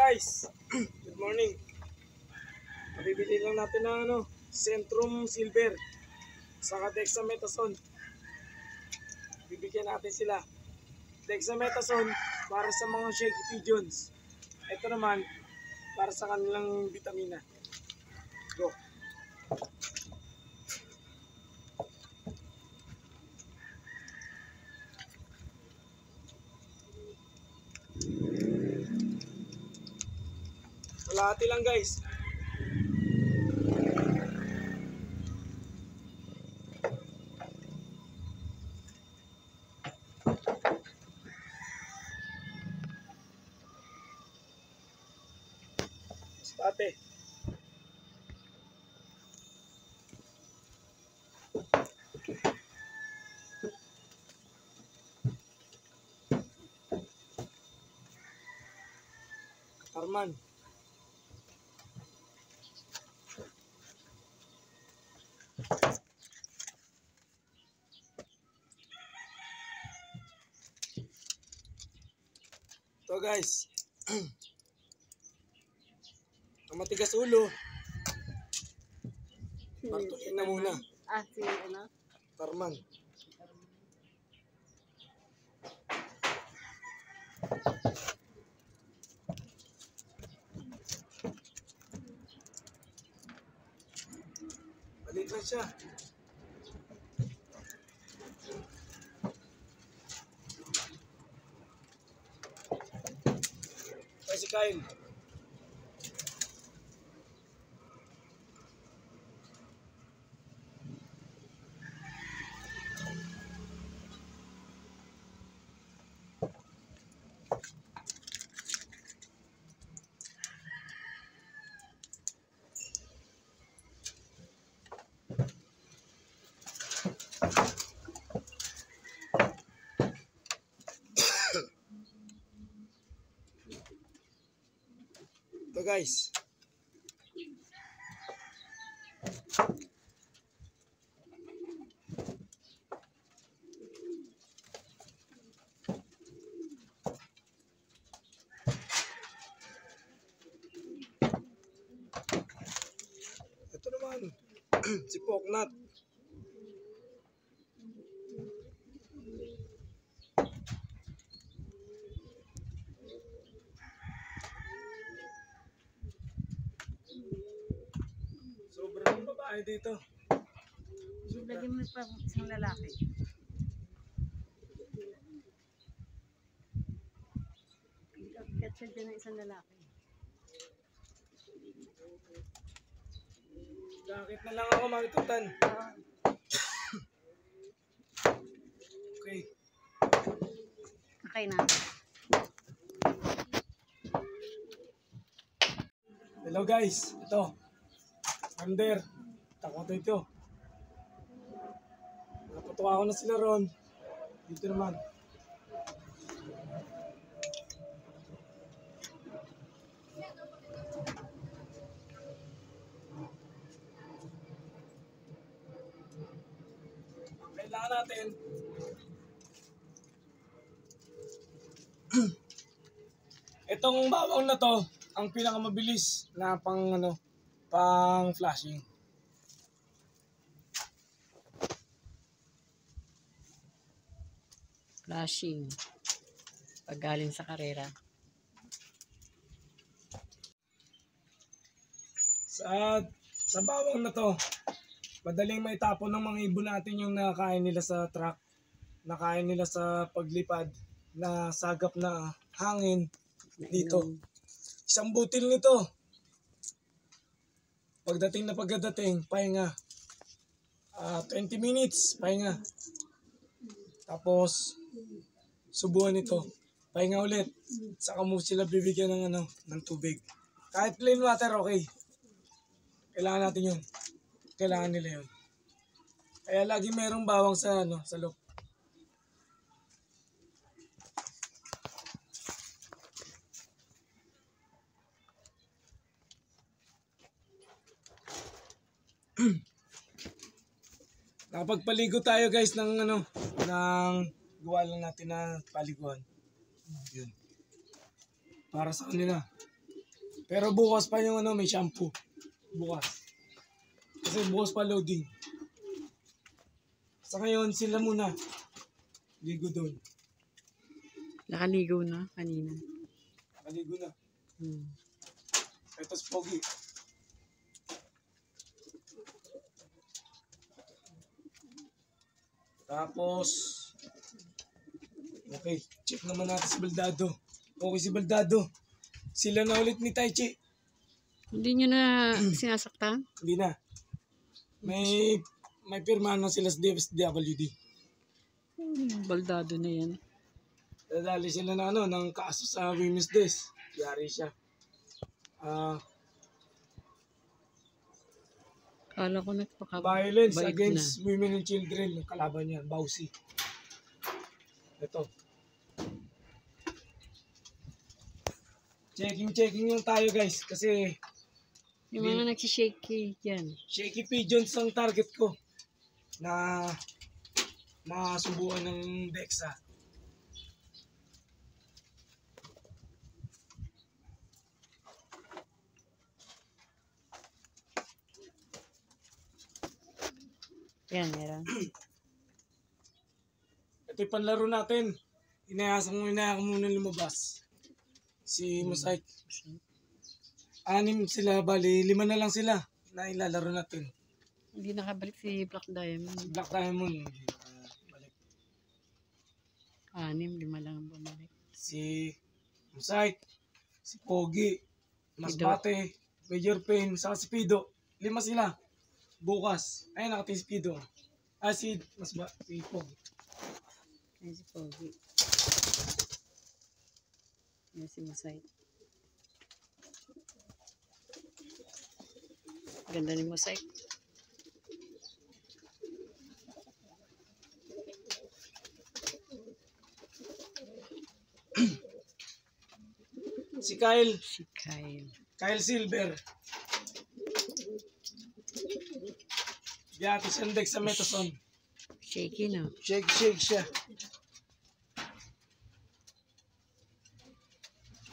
guys, good morning. Mabibili lang natin ng Centrum Silver saka Dexamethasone. Bibigyan natin sila. Dexamethasone para sa mga shaky pigeons. Ito naman para sa kanilang vitamina. Go. Kalahati lang guys. Ate. Arman. Ito guys. Ang matigas ulo. Bartolin na muna. Si ano? Tarman. Balik na siya. Ay si Kyle. Ito guys. Ito naman. Si Poknat. Sobrang babae dito. Lagyan mo pa isang lalaki. Catch din ng isang lalaki. Bakit na lang ako makitutan? Okay. Okay na. Hello guys. Ito. Under. Takot ito. Napatuwa ko na sila ron. Dito naman. Kailangan natin itong bawang na to ang pinakamabilis na pang flashing. Flashing. Pag galing sa karera. Sa bawang na to, madaling maitapon ng mga ibon natin yung nakain nila sa truck, nakain nila sa paglipad, na sagap na hangin dito. Isang butil nito. Pagdating, pahinga. 20 minutes, pahinga. Tapos, subuan ito. Pahinga ulit. Saka mo sila bibigyan ng tubig. Kahit plain water, okay. Kailangan natin yun. Kailangan nila yun. Kaya lagi merong bawang sa loob. Nakapagpaligo tayo guys ng gawa lang natin na paliguan. Yun. Para sa kanila. Pero bukas pa yung ano, may shampoo. Bukas. Kasi bukas pa loading. Sa ngayon, sila muna. Ligo doon. Nakaligo na kanina. Nakaligo na. Hmm. Ito si Pogi. Tapos, okay, check naman natin si Baldado. Okay si Baldado. Sila na ulit ni Taichi. Hindi nyo na sinasaktan? Hindi na. May pirmahan na sila sa DSWD. Baldado na yan. Dadali sila na ano, ng kaso sa Women's Days. Yari siya. Kala ko Violence bait against women and children. Yung kalaban niya, Bausi. Ito. Checking lang tayo guys. Kasi Yung mga nagsishake yan. shaky pigeons ang target ko. Na masubukan ng DEXA. Yan, meron. Ito yung panlaro natin. Inayasa ko muna lumabas. Si Mosaic. 6 sila, bali 5 na lang sila na ilalaro natin. Hindi nakabalik si Black Diamond. Si Black Diamond, hindi balik. 6, 5 lang ang bumalik. Si Mosaic, si Pogi, Masbate, Major Pain, saka si Pido. 5 sila. Bukas. Ayun, nakating si Pido. Si Pogi. Ayun si Pogi. Ayun si Masay. Ganda ni Masay. Si Kyle. Si Kyle. Kyle Silver. Biyati siya deck sa Metason. Shaky, no? Shake siya.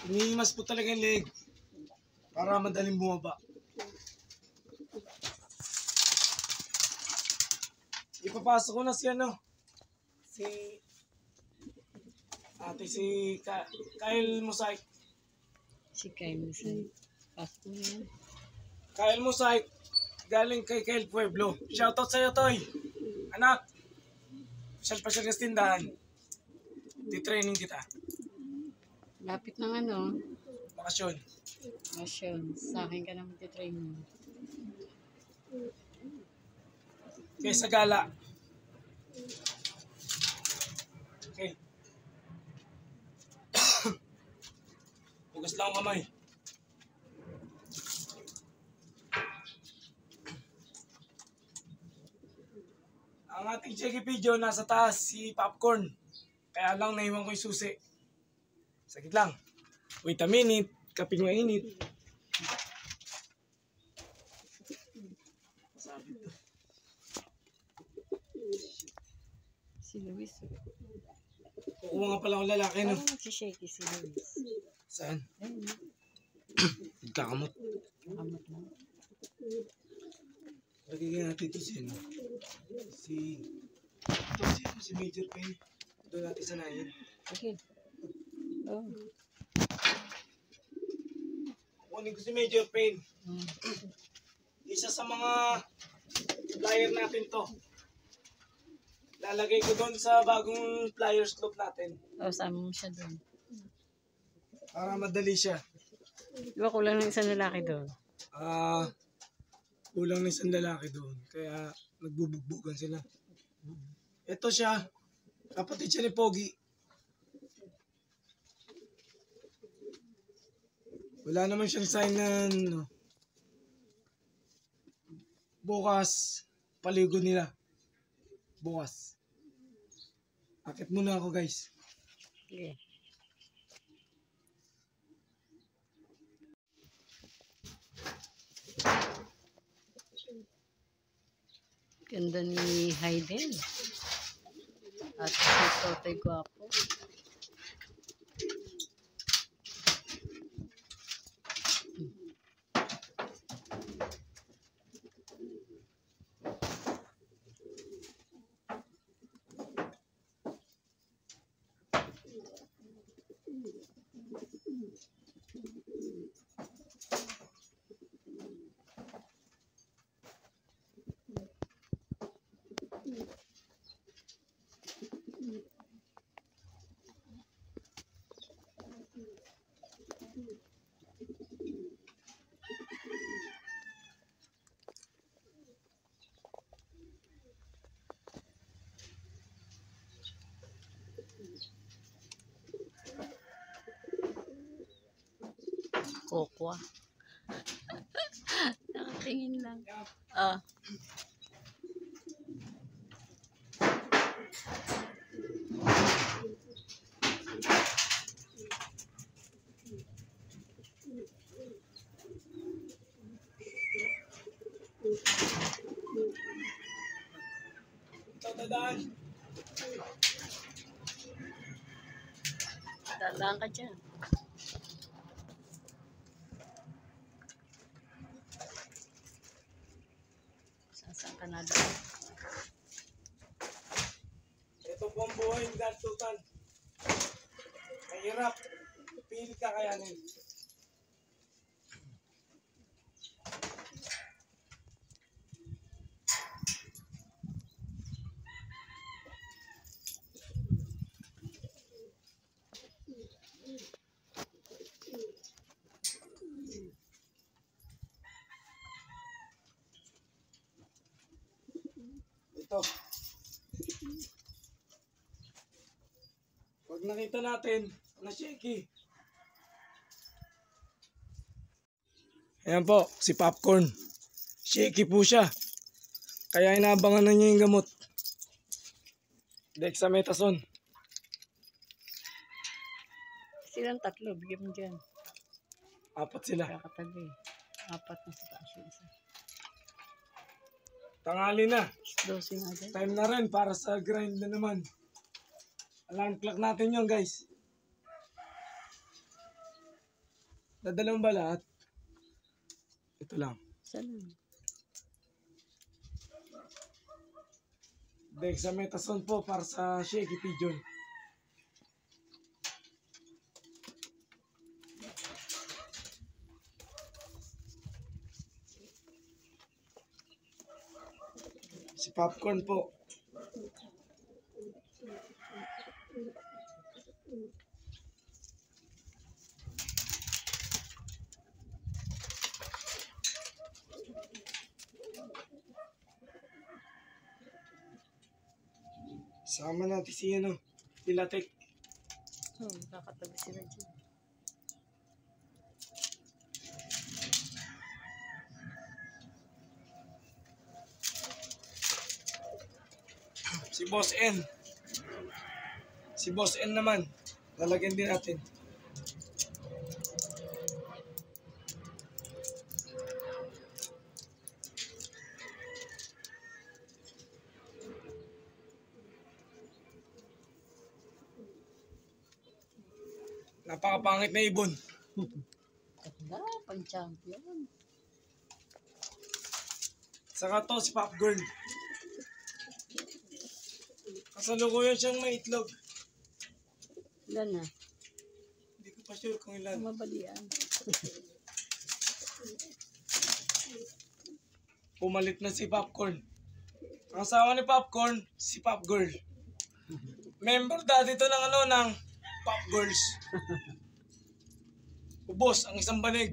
Iniimas po talaga yung leg para madaling bumaba. Ipapasok ko na si Kyle Mosaic. Si Kyle Masay. Pasok mo yan. Kyle Mosaic, galing kay Kyle Pueblo. Shoutout sa'yo, Toy. Anak, pa siya sa tindahan. Di-training kita. Lapit ng ano, Bakasyon. Masyon. Sa akin ka na magte-training. Kaysa gala. Okay. Hugas lang ang kamay. Ang ating checky video nasa taas, si Popcorn. Kaya lang naiwan ko yung susi. Sakit lang. Wait a minute. Kaping mainit. Sabi to. Si Luis. Kukuha nga pala akong lalaki, no? Parang nagsishaky si Luis. Saan? Ayun. Nagkakamot. Nakamot lang. Lagyan natin ito si si Major Pain. Doon natin sanayin. Okay. Oh. Kunin ko si Major Pain. Hmm. Isa sa mga flyer natin to. Lalagay ko doon sa bagong flyers club natin. Oh, sama mo siya doon. Para madali siya. Di ba kulang ng isang lalaki doon? Kulang na isang lalaki doon. Kaya nagbubugbugan sila. Ito siya. Kapatid siya ni Pogi. Wala naman siyang sign na bukas paligo nila. Bukas. Akit muna ako guys. Okay. Ganda ni Hayden. At si Totoy Guapo. Kokwa. Nakatingin lang. Ah. Ito, dadaan. Dadaan ka dyan. Saan ka na doon? Ito po ang buhay ni Daltutan. Mahirap. Pilit ka kayanin. Ito. Pag nakita natin na shaky. Ayan po, si Popcorn. Shaky po siya. Kaya inaabangan na niya yung gamot. Dexamethasone. Silang tatlo, bigyan mo dyan. 4 sila. Kakatabi. 4 na sa taas yung isa. Tanghali na. 12 nga dyan. Time na rin para sa grind na naman. Alarm clock natin yun, guys. Dadala mo ba lahat? Ito lang. Saan? Dexamethasone po para sa shaky pigeon. Si Popcorn po. Sama natin si Pilatek. Kakatabi sila dyan. Si Boss N. Si Boss N naman. Lalagyan din natin. Napakapangit na ibon. Ganda, pang-champion. Saka to si Pop Girl. Kasalukuyan siyang may itlog. Ilan na? Hindi ko pa sure kung ilan. Mabalian. Pumalit na si Popcorn. Ang asawa ni Popcorn, si Pop Girl. Member dati to ng Pop Girls. Ubos ang isang banig.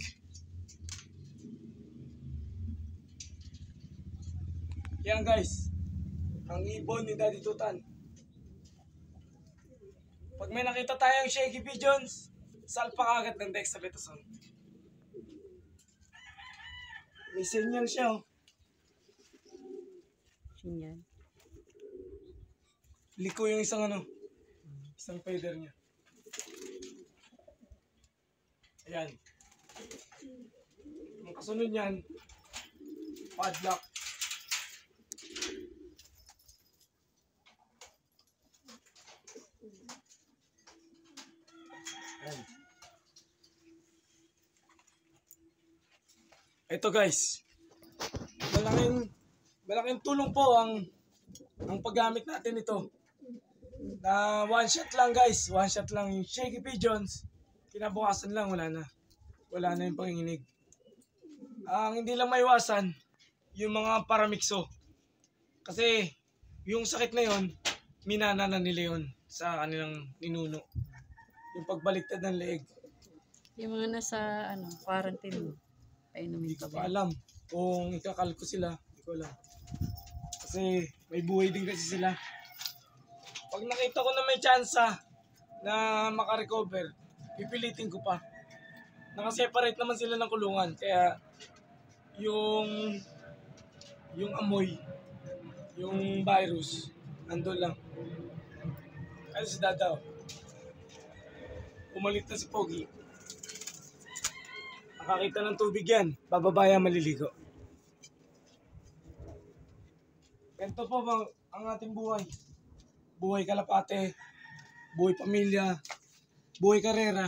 Yan guys. Ang ibon ni Daddy Tutan. Pag may nakita tayong shaky pigeons, salpa ka agad ng dexamethasone. May signal siya oh. Yan. Liko yung isang isang feather niya. Ayan. Ang kasunod niyan, padlock. Ayan. Ito guys, malaking tulong po ang paggamit natin ito. Na one shot lang guys, one shot lang yung shaky pigeons. Kinabukasan lang wala na yung panginginig. Ang hindi lang maiwasan yung mga paramikso. Kasi yung sakit na yon, minana na nila yun sa kanilang ninuno. Yung pagbaliktad ng leeg. Yung mga nasa quarantine mo, painumin Hindi ko pa pa ba? alam kung ikakal ko sila. Hindi ko alam. Kasi may buhay din kasi sila. Pag nakita ko na may tsansa na makarecover, pipilitin ko pa. nakaseparate naman sila ng kulungan. Kaya yung amoy, yung virus, andun lang. Ay si Dadaw. Umalit na si Pogi. Nakakita ng tubig yan. Bababaya maliligo. Ganito po ang ating buhay. Buhay kalapate, buhay pamilya, buhay karera,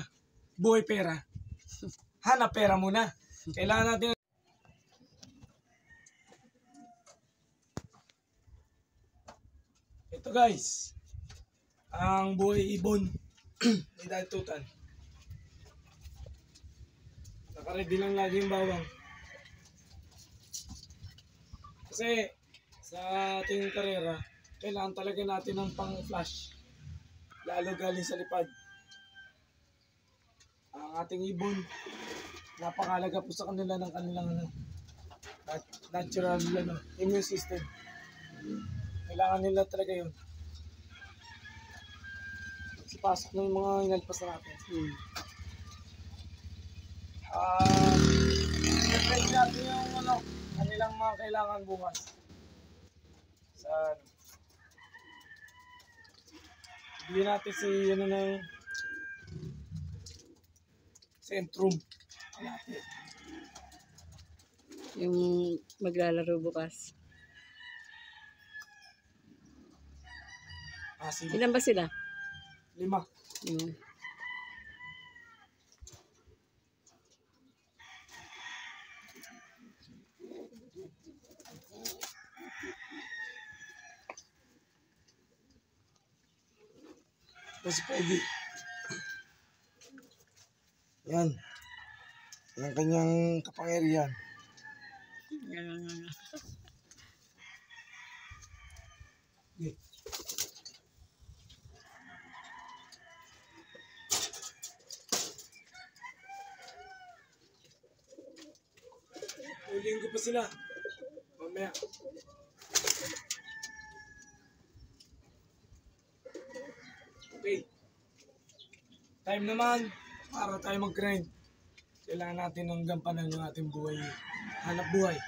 buhay pera. Hanap pera muna. Kailangan natin. Ito guys, ang buhay ibon ni Daddy Tutan. Nakaready lang lagi yung bawang. Kasi sa ating karera, kailangan talaga natin ng pang-flash. Lalo galing sa lipad. Ang ating ibon, napakalaga po sa kanila ng kanilang natural immune system. Kailangan nila talaga yun. Kasi pasok na yung mga inalpas na natin. I-try natin yung kanilang mga kailangan bukas. Sa bigyan natin si ng Centrum. Yung maglalaro bukas. Sige. Ilan ba sila? 5. Tapos Pogi. Yan. Yan ang kanyang kapangyarihan. Okay. Ulihin ko pa sila. Mamaya. Okay. Time naman para tayo mag-grind. Kailangan natin ng gampanan yung ating buhay. Hanap buhay.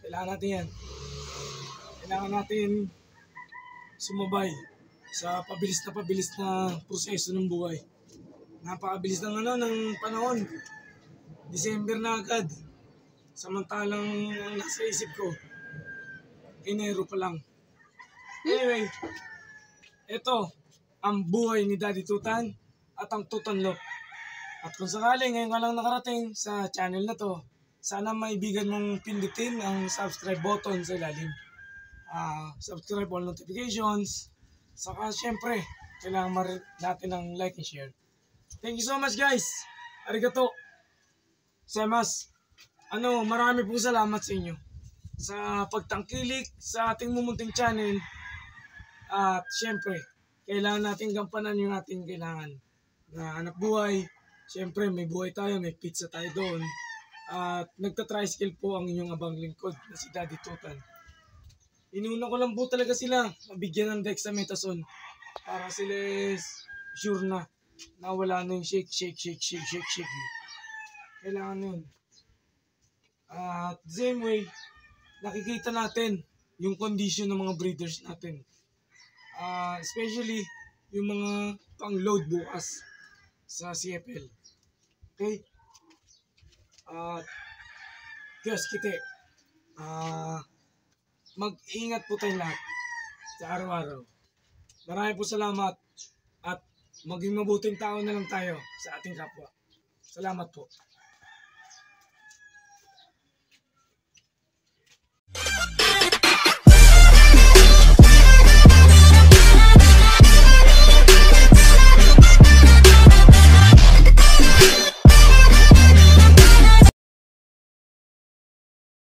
Kailangan natin yan. Kailangan natin sumabay sa pabilis na proseso ng buhay. Napakabilis ng ng panahon. December na agad. Samantalang ang nasa isip ko, Enero pa lang. Anyway, ito ang buhay ni Daddy Tutan at ang Tutanlop. At kung sakali ngayon ka lang nakarating sa channel na to, sana maibigan mong pindutin ang subscribe button sa ilalim. Subscribe all notifications. Saka syempre, kailangan natin ng like and share. Thank you so much guys. Arigato. Semas. Marami pong salamat sa inyo sa pagtangkilik sa ating mumunting channel. At syempre, kailangan natin gampanan yung ating kailangan na hanap buhay. Syempre, may buhay tayo, may pizza tayo doon. At nagta-tricycle po ang inyong abang lingkod na si Daddy Tutan. Inuna ko lang po talaga sila mabigyan ng dexamethasone para sila sure na wala na yung shake. Kailangan yun. At same way, nakikita natin yung condition ng mga breeders natin. Especially yung mga pang-load bukas sa CFL. Okay? Diyos kite. Mag-ingat po tayong lahat sa araw-araw. Marami po salamat at maging mabuting tao na lang tayo sa ating kapwa. Salamat po.